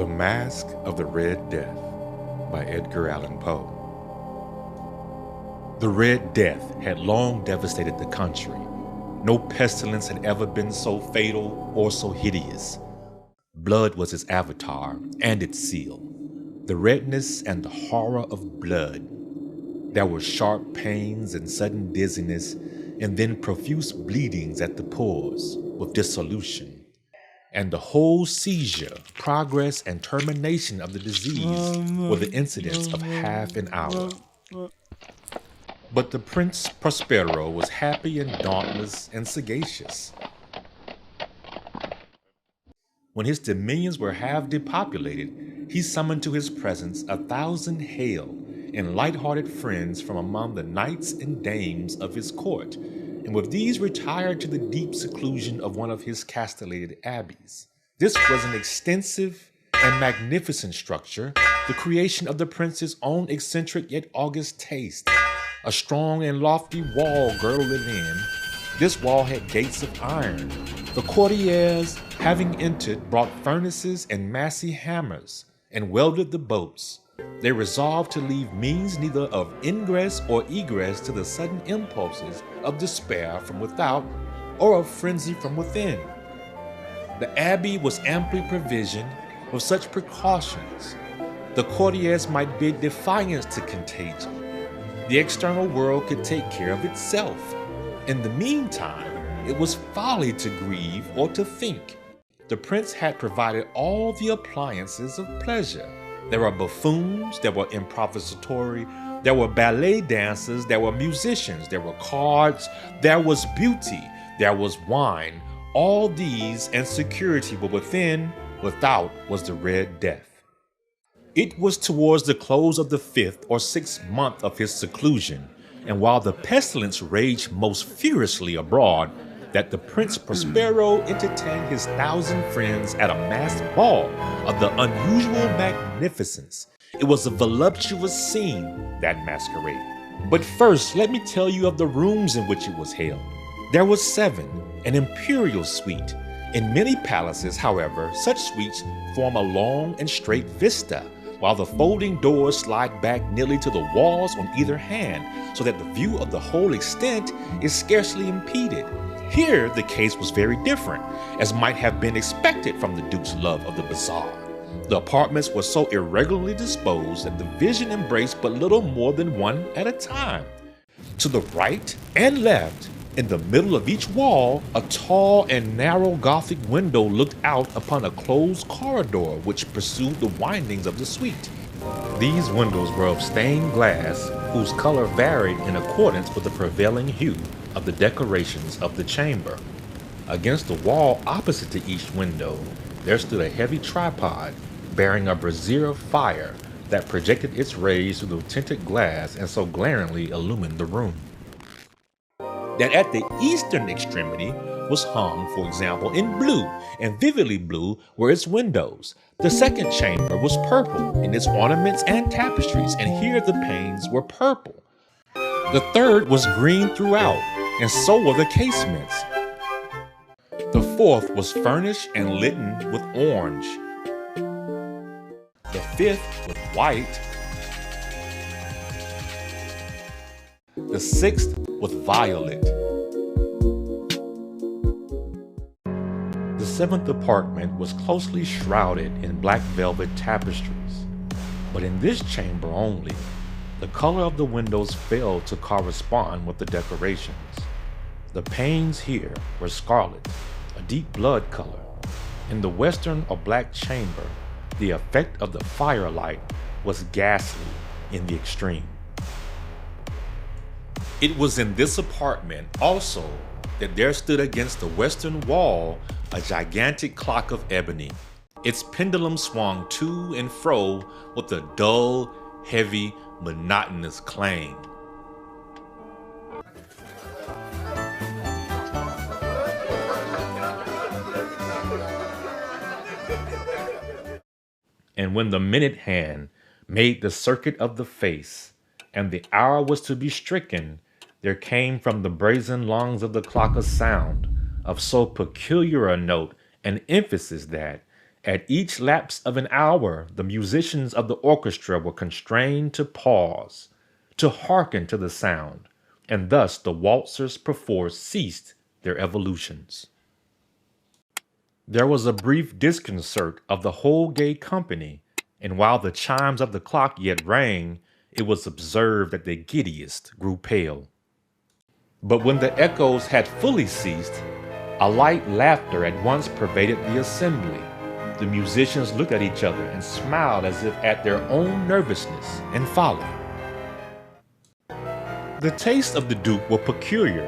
The Masque of the Red Death by Edgar Allan Poe. The Red Death had long devastated the country. No pestilence had ever been so fatal or so hideous. Blood was its avatar and its seal. The redness and the horror of blood. There were sharp pains and sudden dizziness, and then profuse bleedings at the pores with dissolution. And the whole seizure, progress, and termination of the disease were the incidents of half an hour. But the Prince Prospero was happy and dauntless and sagacious. When his dominions were half depopulated, he summoned to his presence 1,000 hale and light-hearted friends from among the knights and dames of his court, and with these retired to the deep seclusion of one of his castellated abbeys. This was an extensive and magnificent structure, the creation of the prince's own eccentric yet august taste. A strong and lofty wall girdled it in. This wall had gates of iron. The courtiers, having entered, brought furnaces and massy hammers, and welded the boats. They resolved to leave means neither of ingress or egress to the sudden impulses of despair from without or of frenzy from within. The abbey was amply provisioned with such precautions. The courtiers might bid defiance to contagion. The external world could take care of itself. In the meantime, it was folly to grieve or to think. The prince had provided all the appliances of pleasure. There were buffoons, there were improvisatory, there were ballet dancers, there were musicians, there were cards, there was beauty, there was wine. All these and security were within, without was the Red Death. It was towards the close of the 5th or 6th month of his seclusion, and while the pestilence raged most furiously abroad, that the Prince Prospero entertained his 1,000 friends at a masked ball of the unusual magnificence. It was a voluptuous scene, that masquerade. But first, let me tell you of the rooms in which it was held. There were 7, an imperial suite. In many palaces, however, such suites form a long and straight vista, while the folding doors slide back nearly to the walls on either hand, so that the view of the whole extent is scarcely impeded. Here, the case was very different, as might have been expected from the Duke's love of the bizarre. The apartments were so irregularly disposed that the vision embraced but little more than one at a time. To the right and left, in the middle of each wall, a tall and narrow Gothic window looked out upon a closed corridor which pursued the windings of the suite. These windows were of stained glass, whose color varied in accordance with the prevailing hue of the decorations of the chamber. Against the wall opposite to each window, there stood a heavy tripod bearing a brazier of fire that projected its rays through the tinted glass and so glaringly illumined the room. That at the eastern extremity was hung, for example, in blue, and vividly blue were its windows. The second chamber was purple in its ornaments and tapestries, and here the panes were purple. The third was green throughout, and so were the casements. The fourth was furnished and litten with orange. The fifth with white. The sixth with violet. The seventh apartment was closely shrouded in black velvet tapestries, but in this chamber only, the color of the windows failed to correspond with the decorations. The panes here were scarlet, a deep blood color. In the western or black chamber, the effect of the firelight was ghastly in the extreme. It was in this apartment also that there stood against the western wall a gigantic clock of ebony. Its pendulum swung to and fro with a dull, heavy, monotonous clang. And when the minute hand made the circuit of the face, and the hour was to be stricken, there came from the brazen lungs of the clock a sound of so peculiar a note and emphasis that, At each lapse of an hour, the musicians of the orchestra were constrained to pause, to hearken to the sound, and thus the waltzers perforce ceased their evolutions. There was a brief disconcert of the whole gay company, and while the chimes of the clock yet rang, it was observed that the giddiest grew pale. But when the echoes had fully ceased, a light laughter at once pervaded the assembly. The musicians looked at each other and smiled as if at their own nervousness and folly. The tastes of the Duke were peculiar.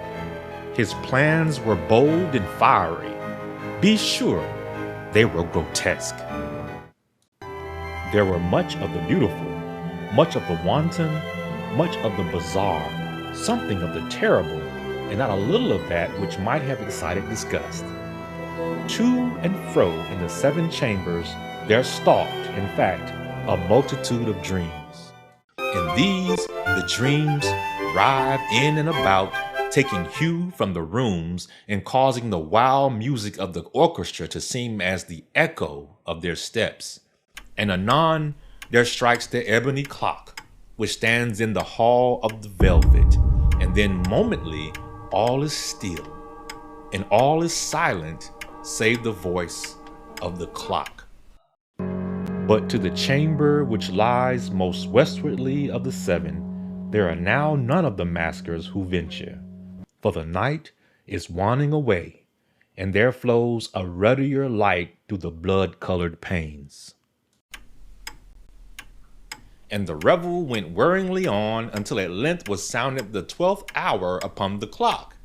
His plans were bold and fiery. Be sure, they were grotesque. There were much of the beautiful, much of the wanton, much of the bizarre, something of the terrible, and not a little of that which might have excited disgust. To and fro in the 7 chambers there stalked, in fact, a multitude of dreams. In these, the dreams writhed in and about, taking hue from the rooms and causing the wild music of the orchestra to seem as the echo of their steps. And anon there strikes the ebony clock, which stands in the hall of the velvet, and then momently all is still, and all is silent save the voice of the clock. But to the chamber which lies most westwardly of the 7, there are now none of the maskers who venture, for the night is waning away, and there flows a ruddier light through the blood-colored panes. And the revel went whirringly on until at length was sounded the 12th hour upon the clock.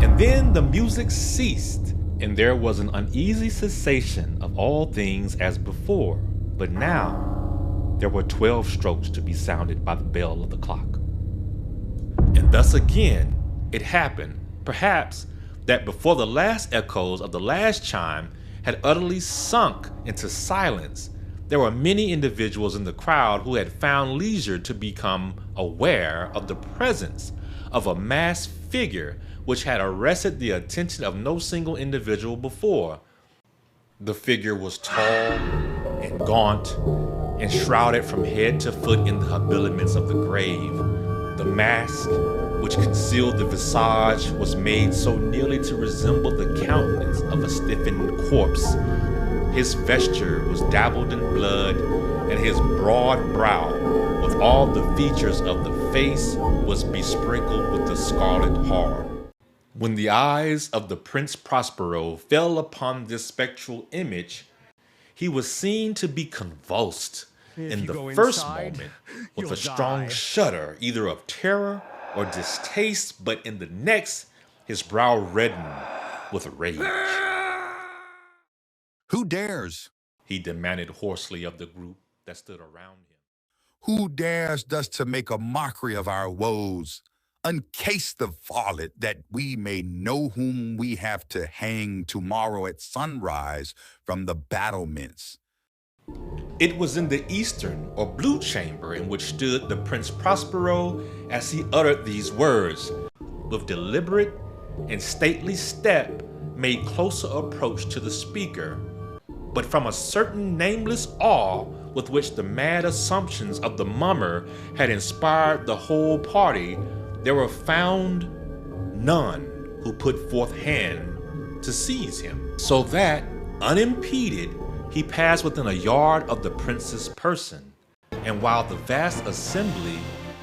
And then the music ceased, and there was an uneasy cessation of all things as before. But now there were 12 strokes to be sounded by the bell of the clock. And thus again it happened, perhaps, that before the last echoes of the last chime had utterly sunk into silence, there were many individuals in the crowd who had found leisure to become aware of the presence of a masked figure which had arrested the attention of no single individual before. The figure was tall and gaunt and shrouded from head to foot in the habiliments of the grave. The mask, which concealed the visage, was made so nearly to resemble the countenance of a stiffened corpse. His vesture was dabbled in blood, and his broad brow, with all the features of the face, was besprinkled with the scarlet horror. When the eyes of the Prince Prospero fell upon this spectral image, he was seen to be convulsed in the first moment with a strong shudder, either of terror or distaste, but in the next, his brow reddened with rage. Who dares? He demanded hoarsely of the group that stood around him. Who dares thus to make a mockery of our woes? Uncase the varlet, that we may know whom we have to hang tomorrow at sunrise from the battlements. It was in the eastern or blue chamber in which stood the Prince Prospero as he uttered these words, with deliberate and stately step made closer approach to the speaker. But from a certain nameless awe with which the mad assumptions of the mummer had inspired the whole party, there were found none who put forth hand to seize him, so that, unimpeded, he passed within a yard of the prince's person, and while the vast assembly,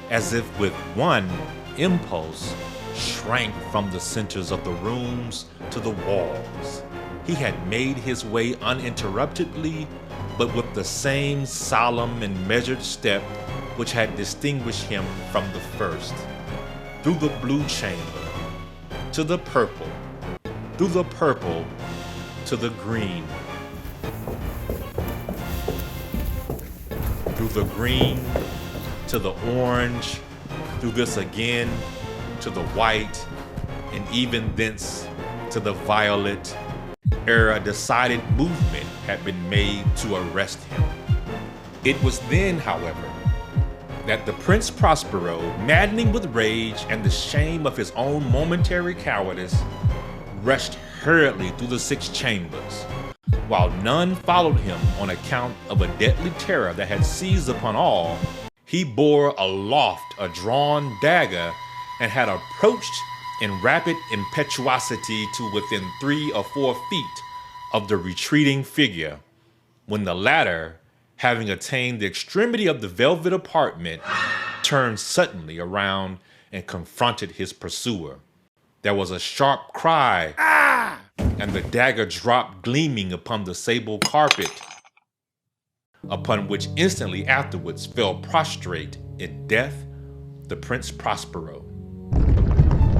as if with one impulse, shrank from the centers of the rooms to the walls, he had made his way uninterruptedly, but with the same solemn and measured step which had distinguished him from the first. Through the blue chamber, to the purple, through the purple, to the green, through the green, to the orange, through this again, to the white, and even thence to the violet, ere a decided movement had been made to arrest him. It was then, however, that the Prince Prospero, maddening with rage and the shame of his own momentary cowardice, rushed hurriedly through the 6 chambers, While none followed him on account of a deadly terror that had seized upon all, he bore aloft a drawn dagger and had approached in rapid impetuosity to within 3 or 4 feet of the retreating figure, when the latter, having attained the extremity of the velvet apartment, turned suddenly around and confronted his pursuer. There was a sharp cry, "Ah!" and the dagger dropped gleaming upon the sable carpet, upon which instantly afterwards fell prostrate in death the Prince Prospero.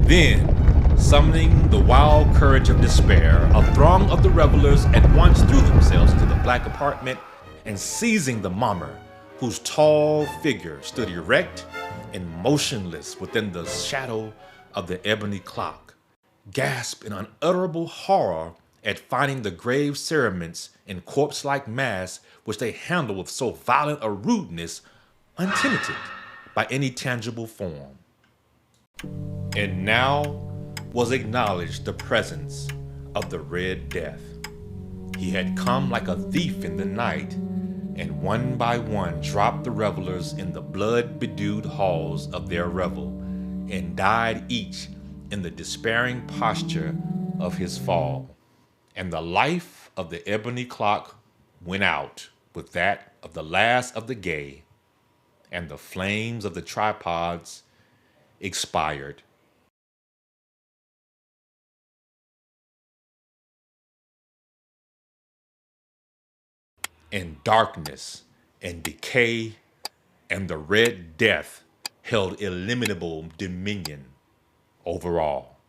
Then, summoning the wild courage of despair, a throng of the revelers at once threw themselves into the black apartment and seizing the mummer, whose tall figure stood erect and motionless within the shadow of the ebony clock, gasped in unutterable horror at finding the grave cerements and corpse-like mask which they handled with so violent a rudeness untenanted by any tangible form. And now was acknowledged the presence of the Red Death. He had come like a thief in the night, and one by one dropped the revelers in the blood-bedewed halls of their revel, and died each in the despairing posture of his fall. And the life of the ebony clock went out with that of the last of the gay, and the flames of the tripods expired. And darkness and decay and the Red Death held illimitable dominion over all.